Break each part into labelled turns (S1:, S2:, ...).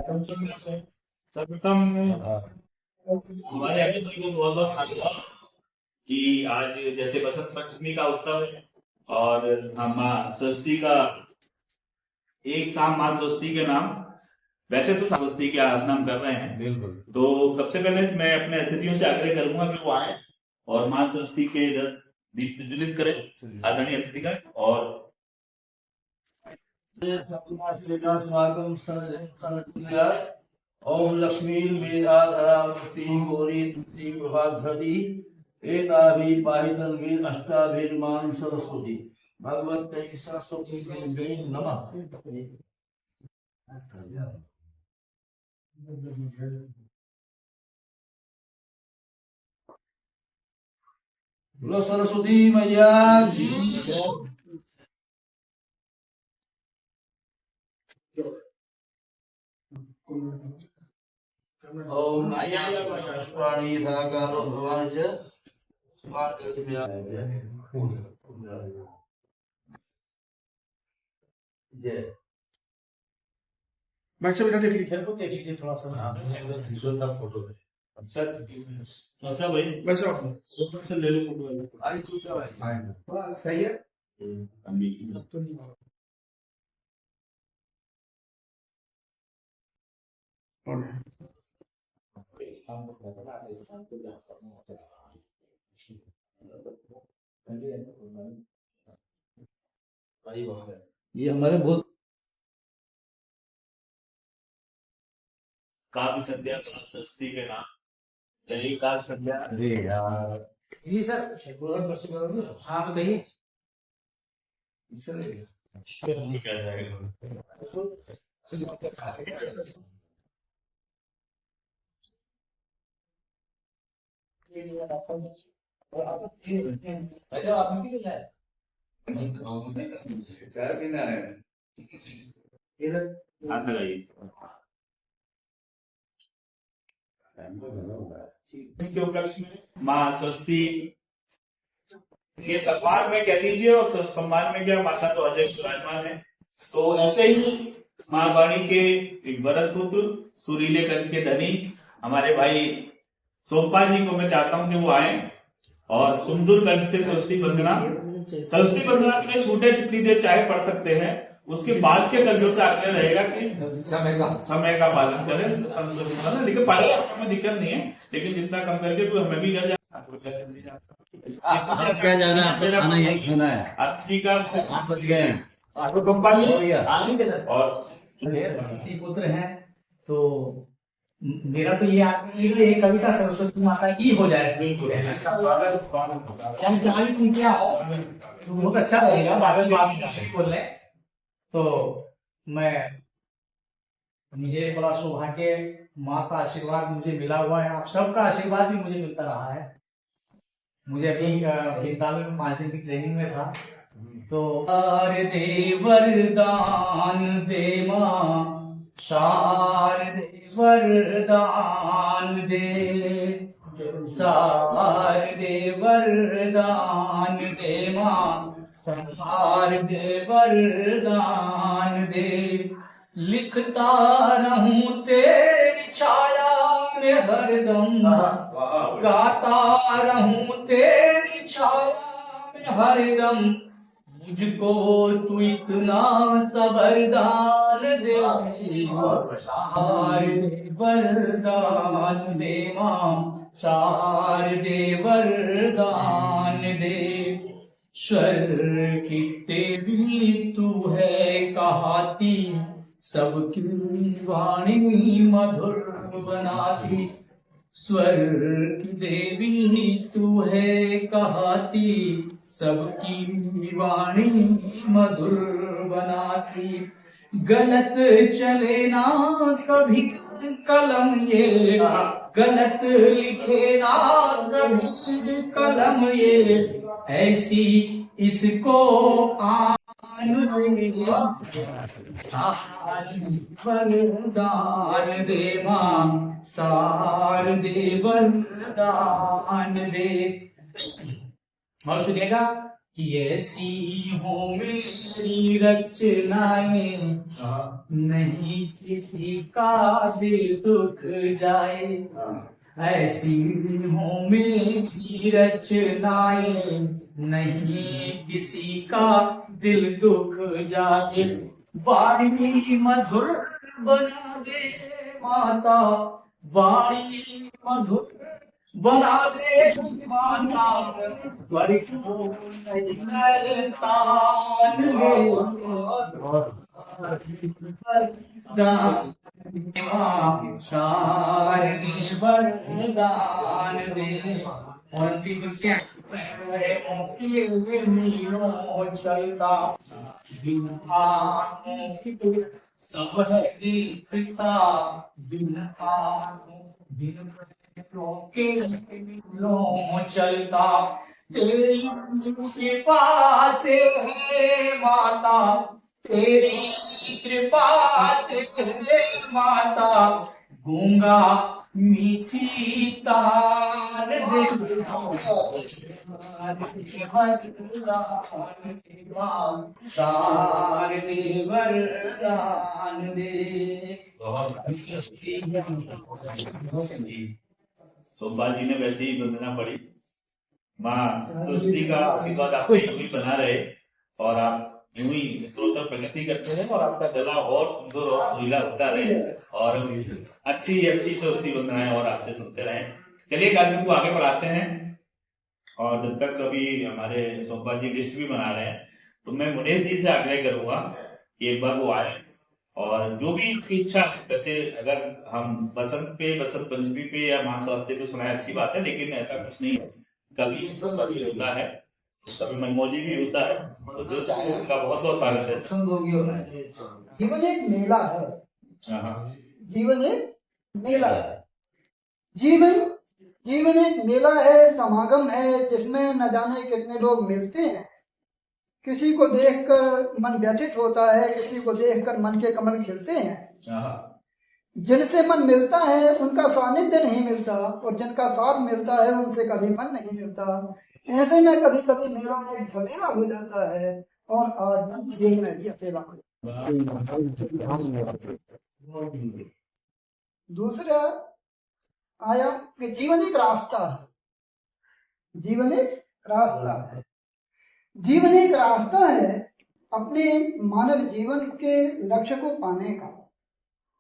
S1: सर्वप्रथम हमारे अभी तो बहुत बहुत साधुवाद कि आज जैसे बसंत पंचमी का उत्सव है और हम माँ सरस्वती का एक शाम माँ सरस्वती के नाम, वैसे तो सरस्वती की आराधना हम कर रहे हैं।
S2: बिल्कुल।
S1: तो सबसे पहले मैं अपने अतिथियों से आग्रह करूंगा कि वो आए और माँ सरस्वती के इधर दीप प्रज्वलित करें, आदरणीय अतिथि का। और
S2: ओम लक्ष्मी वेदाधरा पुष्टि गौरी तुष्टि प्रभाधरी एताभि पाहितन्वीर अष्टाभिर्मां सरस्वती भगवते सरस्वती देवी नमः। बोलो सरस्वती मैया की ओम पुष्पाणि साकारो भगवान च जय
S3: भाई साहब इधर देखिए,
S2: देखिए थोड़ा सा फोटो
S1: सर भाई
S3: भाई साहब
S1: सर ले लो फोटो।
S2: आई सूचा भाई सही है। ये हमारे बहुत
S1: काव्य संध्या सरस्वती के नाम चलिए काव्य संध्या।
S2: अरे यार ये सर हाँ बताइए
S1: क्या जाएगा
S2: चाय पीना है इधर
S1: हाथ लगाइए। के उपलक्ष्य में माँ सरस्वती के सम्मान में कह लीजिए और सम्मान में क्या माता तो अजय विराजमान है। तो ऐसे ही माँ वाणी के एक वरद पुत्र सुरीले कंठ के धनी हमारे भाई सोमपाल जी को मैं चाहता हूँ कि वो आए और सुंदर कंठ से सरस्वती वंदना के लिए छूटे जितनी देर चाहे पढ़ सकते हैं। उसके बाद के कवियों से आग्रह रहेगा कि समय का पालन करें। लेकिन पालन समय दिक्कत नहीं है, लेकिन जितना कम करके तो हमें भी घर जाना
S2: क्या जाना है, आपका खाना यही खाना है।
S1: आपकी का
S2: 8 बज गए हैं।
S1: और
S4: पुत्र हैं तो मेरा तो ये आदमी ये कविता सरस्वती माता की हो जाए क्या हो तो बहुत अच्छा रहेगा। बाकी आप बोल रहे तो मुझे बड़ा सौभाग्य, माँ का आशीर्वाद मुझे मिला हुआ है, आप सबका आशीर्वाद भी मुझे मिलता रहा है। मुझे अभी भीमताल में 5 दिन की ट्रेनिंग में था तो दे वरदान दे माँ शारदे वरदान दे शारदे वरदान दे माँ शारदे वरदान दे। लिखता रहूं तेरी छाया में हरदम, गाता रहूं तेरी छाया में हरदम। मुझको तू इतना सा वरदान दे, शारदे वरदान दे माँ शारदे वरदान दे। स्वर की देवी तू है कहाती, सबकी वाणी मधुर बनाती। स्वर की देवी तू है कहाती, सबकी वाणी मधुर बनाती। गलत चले ना कभी कलम ये, गलत लिखे ना कभी कलम ये, ऐसी इसको वरदान दे माँ शारदे वरदान दे। और सुनिएगा, कि ऐसी हो मेरी रचनाएं, नहीं किसी का दिल दुख जाए। ऐसी हो मेरी रचनाएं, नहीं किसी का दिल दुख जाए। वाणी मधुर बना दे माता, वाणी मधुर बना दे माता, स्वर को नरतान शारदी वरदान दे। और क्या चलता सब है दीखता, बिन के लो चलता। तेरी कृपा से है माता, तेरी कृपा से है माता, गूंगा मीठी तान दे। शारदे वरदान दे।
S1: सोमवार जी ने वैसे ही वंदना पढ़ी। माँ सरस्वती का आशीर्वाद आपको यूं ही बना रहे और आप यूं ही उत्तरोत्तर प्रगति करते रहे और आपका गला और सुंदर और सुरीला होता रहे और अच्छी अच्छी सरस्वती वंदनाएं और आपसे सुनते रहे। चलिए कार्यक्रम को आगे बढ़ाते हैं और जब तक अभी हमारे सोमवार जी लिस्ट भी बना रहे हैं तो मैं मुनीर जी से आग्रह करूंगा कि एक बार वो आए और जो भी इसकी इच्छा है। वैसे अगर हम बसंत पंचमी पे या माँ स्वास्थ्य पे सुनाए अच्छी बात है, लेकिन ऐसा कुछ नहीं है। कभी तो कभी होता है, कभी मनमोजी भी होता है, तो जो चाहे उनका बहुत बहुत स्वागत है।
S3: जीवन एक मेला है, जीवन एक मेला है। जीवन एक मेला है, समागम है, जिसमें न जाने कितने लोग मिलते हैं। किसी को देखकर मन व्यथित होता है, किसी को देखकर मन के कमल खिलते हैं। जिनसे मन मिलता है उनका सानिध्य नहीं मिलता और जिनका साथ मिलता है उनसे कभी मन नहीं मिलता। ऐसे में कभी कभी मेरा एक झमेला हो जाता है और आज मैं भी अकेला हूँ। दूसरा आया कि जीवन एक रास्ता है। जीवन एक रास्ता है। जीवन एक रास्ता है अपने मानव जीवन के लक्ष्य को पाने का।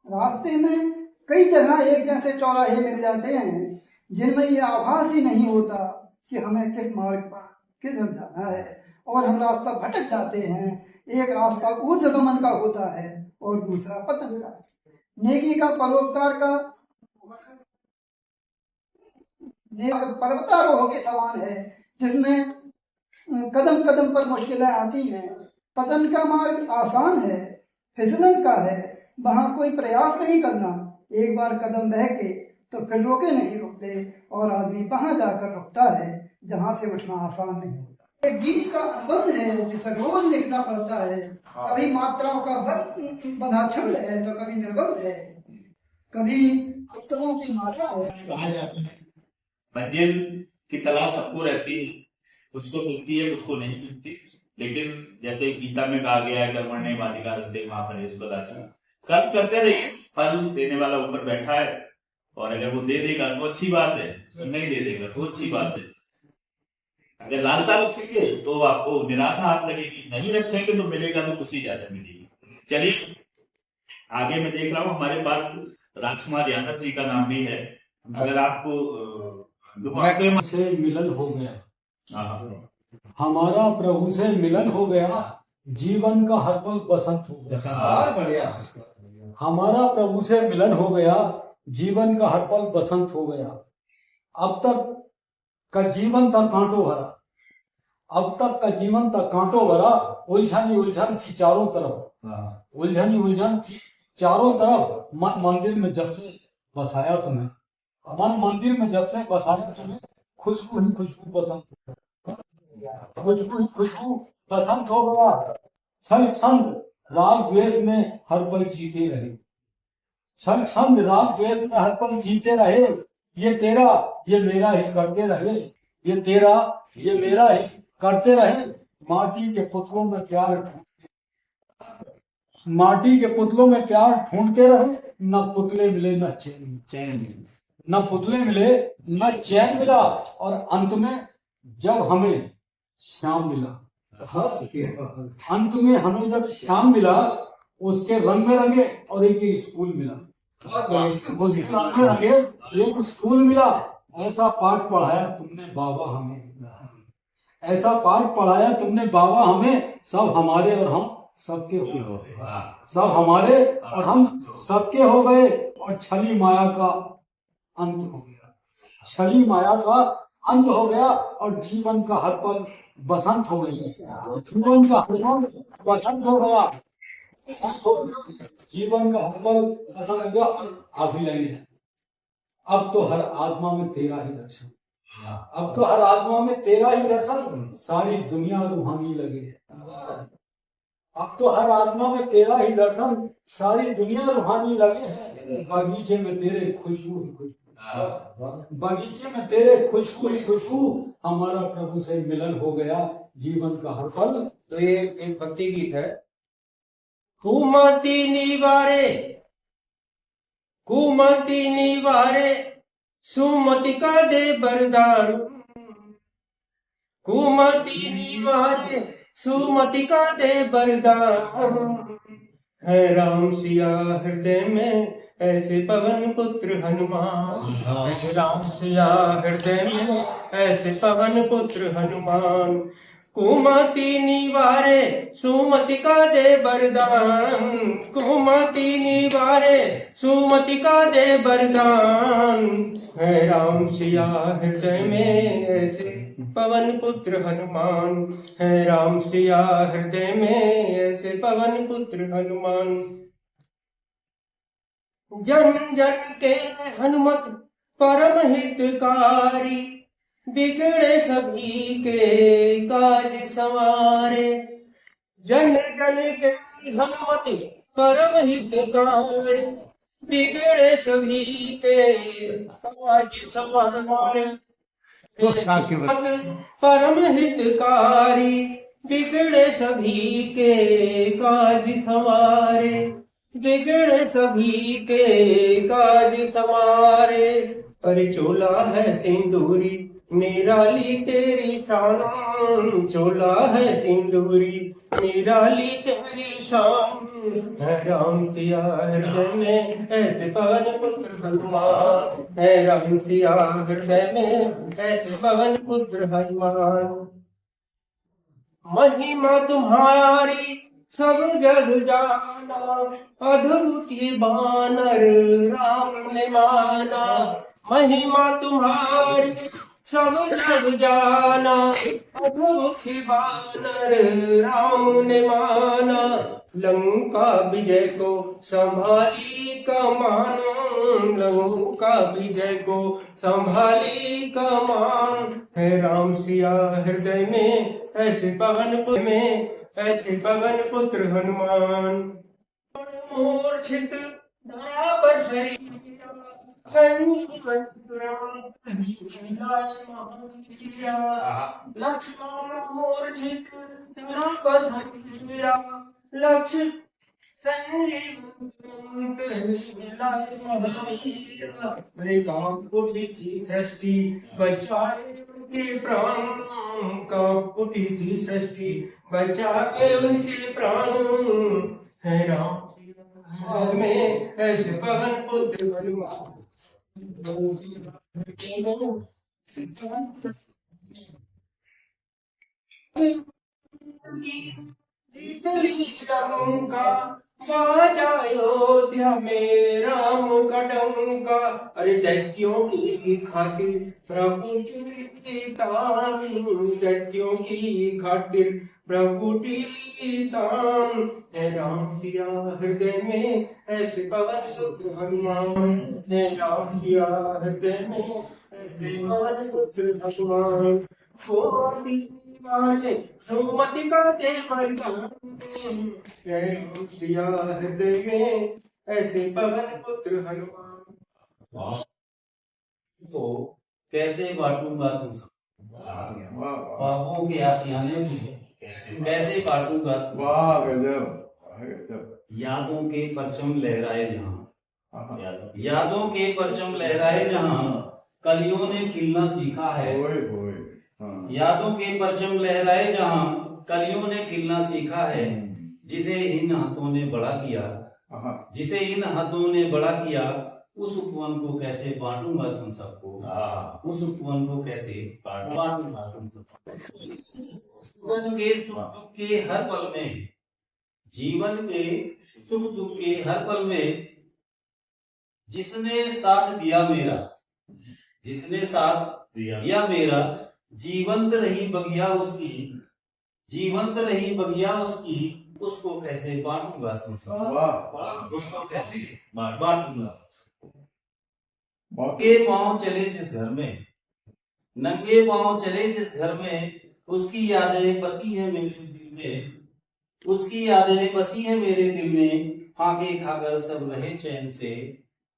S3: रास्ते में कई जगह एक जैसे चौराहे मिल जाते हैं जिनमें ये आभास ही नहीं होता कि हमें किस मार्ग पर किधर जाना है और हम रास्ता भटक जाते हैं। एक रास्ता ऊर्ध्वगमन का होता है और दूसरा पतन का, नेकी का, परोपकार का, पर्वतारोह के समान है जिसमें कदम कदम पर मुश्किलें आती हैं। पतन का मार्ग आसान है, फिसलन का है, वहाँ कोई प्रयास नहीं करना। एक बार कदम बह के तो फिर रोके नहीं रुकते और आदमी वहाँ जाकर रुकता है जहाँ से उठना आसान नहीं होता। एक गीत का अनुबंध है जिसे रोज लिखना पड़ता है। कभी मात्राओं का बधा छंद है तो कभी निर्बंध है, कभी उत्तरों की मात्रा है।
S1: मंजिल की तलाश सबको रहती है, कुछ को मिलती है, कुछ को नहीं मिलती। लेकिन जैसे गीता में कहा गया है, कर्मण्येवाधिकारस्ते मा फलेषु कदाचन, कर्म करते रहिए, फल देने वाला ऊपर बैठा है और अगर वो दे देगा तो अच्छी बात है, नहीं दे देगा तो अच्छी बात है। अगर लालसा रखेंगे तो आपको निराशा हाथ लगेगी, नहीं रखेंगे तो मिलेगा तो खुशी ज्यादा मिलेगी। चलिए आगे मैं देख रहा हूँ हमारे पास राजकुमार यादव जी का नाम भी है। अगर आपको
S5: से मिलन हो गया, हमारा प्रभु से मिलन हो गया, जीवन का हर पल बसंत हो गया। हमारा प्रभु से मिलन हो गया, जीवन का हर पल बसंत हो गया। अब तक का जीवन था कांटों भरा, अब तक का जीवन था कांटों भरा। उलझन ही उलझन थी चारों तरफ, उलझन ही उलझन थी चारों तरफ। मन मंदिर में जब से बसाया तुम्हें, मन मंदिर में जब से बसाया तुम्हें, खुशबू ही खुशबू बसंत, खुशबू ही खुशबू बसंत हो गया। छल छंद राग द्वेष में हर पल जीते रहे, छल छंद राग द्वेष में हर पल जीते रहे। ये तेरा ये मेरा ही करते रहे, ये तेरा ये मेरा ही करते रहे। माटी के पुतलों में प्यार माटी के पुतलों में प्यार ढूंढते रहे, न पुतले मिले न चैन मिले, न पुतले मिले न चैन मिला, और अंत में जब हमें श्याम मिला, अंत में हमें जब श्याम मिला, उसके रंग में रंगे और एक स्कूल मिला, उसके रंग में रंगे एक स्कूल मिला। ऐसा पाठ पढ़ाया तुमने बाबा हमें, ऐसा पाठ पढ़ाया तुमने बाबा हमें, सब हमारे और हम सबके हो गए, सब हमारे और हम सबके हो गए, और छली माया का अंत हो गया, छली माया का अंत हो गया, और जीवन का हर पल बसंत हो गया, जीवन का हर पल बसंत हो गया, जीवन का हर पल बसंत हो गया। आखिरी लाइन है, अब तो हर आत्मा में तेरा ही दर्शन, अब तो हर आत्मा में तेरा ही दर्शन, सारी दुनिया रूहानी लगे, अब तो हर आत्मा में तेरा ही दर्शन, सारी दुनिया रूहानी लगे, बगीचे में तेरे खुशबू ही खुशबू, बगीचे में तेरे खुशबू ही खुशबू, हमारा प्रभु से मिलन हो गया, जीवन का हर पल।
S2: तो ये एक भक्ति गीत है। कुमति निवारे, कुमति निवारे, सुमति का दे वरदान, कुमति निवारे, सुमति का दे वरदान, है राम सिया हृदय में ऐसे पवन पुत्र हनुमान, है राम सिया हृदय में ऐसे पवन पुत्र हनुमान, कुमति निवारे, सुमति का दे वरदान, कुमति निवारे, सुमति का दे वरदान, है राम सिया हृदय में ऐसे पवन पुत्र हनुमान, है राम सिया हृदय में ऐसे पवन पुत्र हनुमान। जन जन के हनुमत परम हितकारी, बिगड़े सभी के काज संवारे, जन जन के हनुमत परम हितकारी, बिगड़े सभी के काज संवारे, परम हितकारी, बिगड़े सभी के काज संवारे, बिगड़े सभी के काज संवारे, पर चोला है सिंदूरी निराली तेरी शान, चोला है सिंदूरी निराली तेरी शान, है राम सिया हृदय में ऐसे पवन पुत्र हनुमान, है राम सिया हृदय में ऐसे पवन पुत्र हनुमान। महिमा तुम्हारी सब जग जाना, अद्भुत बानर राम ने माना, महिमा तुम्हारी सब जग जाना, अद्भुत बानर राम ने माना, लंका विजय को संभाली कमान, लंका विजय को संभाली कमान, है राम सिया हृदय में ऐसे पवन पुत्र में ऐसे पवन पुत्र हनुमान। मूर्छित धरा पर शरीर संजीवन लक्ष्मण मूर्छित धरा पर शरीर, लक्ष्य थी सृष्टि बचाए उनके प्राण, कापुटी थी सृष्टि बचाए उनके प्राण, है राम में ऐसे पवन पुत्र हनुमान। लंका अयोध्या में राम का डंका, अरे दैत्यों की खातिर प्रभु टीतान, दैत्यों की खातिर प्रभु टीतान, है राम सिया हृदय में ऐसे पवन पुत्र हनुमान, है राम सिया हृदय में ऐसे पवन पुत्र हनुमान। सुमति का दे वरदान, है राम सिया हृदय में ऐसे पवन पुत्र हनुमान।
S6: तो कैसे बांटूंगा तुम सब, बाबों के आसियाने मुझे कैसे बांटूंगा
S7: वाह गजब गजब।
S6: यादों के परचम लहराए जहां,
S7: आहा।
S6: यादों के परचम लहराए जहां, कलियों ने खिलना सीखा है।
S7: ओए होए। हाँ।
S6: यादों के परचम लहराए जहां, कलियों ने खिलना सीखा है। जिसे इन हाथों ने बड़ा किया,
S7: आहा।
S6: जिसे इन हाथों ने बड़ा किया, उस उपवन को कैसे बांटूंगा तुम सबको, उस उपवन को कैसे बांटूंगा तुम सबको। जीवन के सुख दुख के हर पल में, जीवन के सुख दुख के हर पल में, जिसने साथ दिया मेरा, जिसने साथ दिया मेरा, जीवंत रही बगिया उसकी, जीवंत रही बगिया उसकी, उसको कैसे बांटूंगा तुम सबको,
S7: वाह।
S6: उसको कैसे बांटूंगा।
S7: बहुत।
S6: के पांव चले जिस घर में, नंगे पांव चले जिस घर में, उसकी यादें बसी है मेरे दिल में, उसकी यादें बसी है मेरे दिल में। फांके खाकर सब रहे चैन से,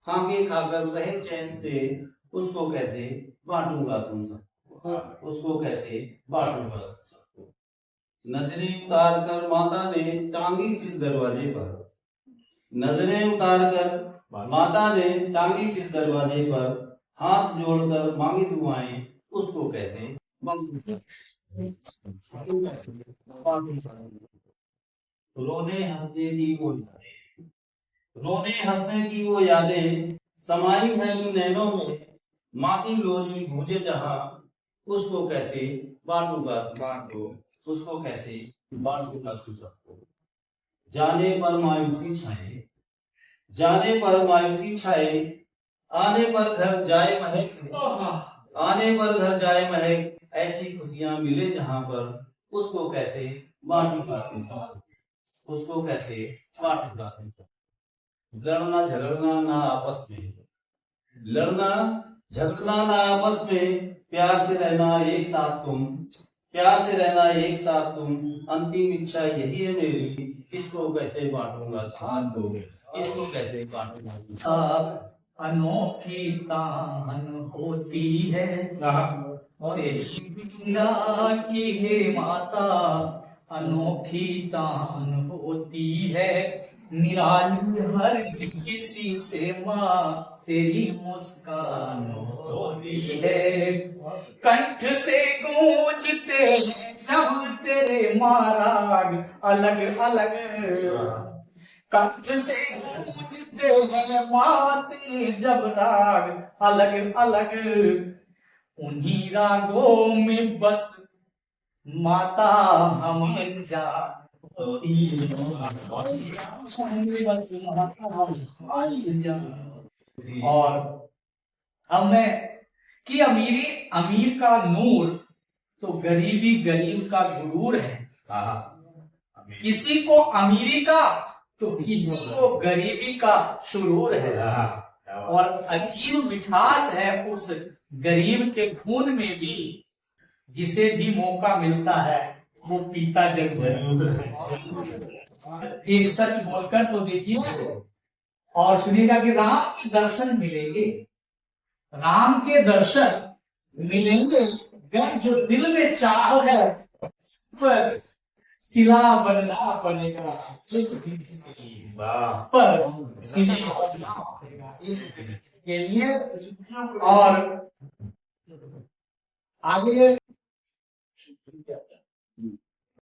S6: फांके खाकर रहे चैन से, उसको कैसे बांटूंगा तुम सबको, उसको कैसे बांटूंगा तुम सबको। नजरें उतार कर माता ने टांगी जिस दरवाजे पर, नजरें उतार कर माता ने टांगी जिस दरवाजे पर, हाथ जोड़कर मांगी दुआएं, उसको कैसे रोने हंसने की वो यादें, रोने हंसने की वो यादें, समाई है इन नैनों में, माँ की लोरी मुझे जहां, उसको कैसे बांटूंगा तुम सबको, उसको कैसे बांटूंगा तुम सबको। जाने पर मायूसी छाए, जाने पर मायूसी छाए, आने पर घर जाए महक, आने पर घर जाए महक, ऐसी खुशियां मिले जहां पर, उसको कैसे बांटूंगा तुम सबको, उसको कैसे बांटूंगा तुम सबको। लड़ना झगड़ना ना आपस में, लड़ना झगड़ना ना आपस में, प्यार से रहना एक साथ तुम, प्यार से रहना एक साथ तुम, अंतिम इच्छा यही है मेरी, इसको कैसे बांटूंगा तुम, इसको कैसे बांटूंगा।
S4: अनोखी तान होती है तेरी बिना की हे माता, अनोखी तान होती है, निराली हर किसी से माँ, तेरी मुस्कान होती है। कंठ से गूंजते हैं जब तेरे माराग अलग अलग, कंठ से गूंजते हैं माँ तेरे जब राग अलग अलग, उन्हीं रागों में बस माता हमारी जान होती है, बस माता हमारी जान। और अब मैं कि अमीरी अमीर का नूर, तो गरीबी गरीब का गुरूर है। किसी को अमीरी का तो किसी को गरीबी का सुरूर है, और अजीब मिठास है उस गरीब के खून में भी, जिसे भी मौका मिलता है वो पीता जरूर है। एक सच बोलकर तो देखिए और सुनिएगा कि राम के दर्शन मिलेंगे, राम के दर्शन मिलेंगे, गर जो दिल में चाह है पर सिला बनना पड़ेगा एक दिन इसके लिए, पर सिला बनना पड़ेगा एक दिन के लिए। और आगे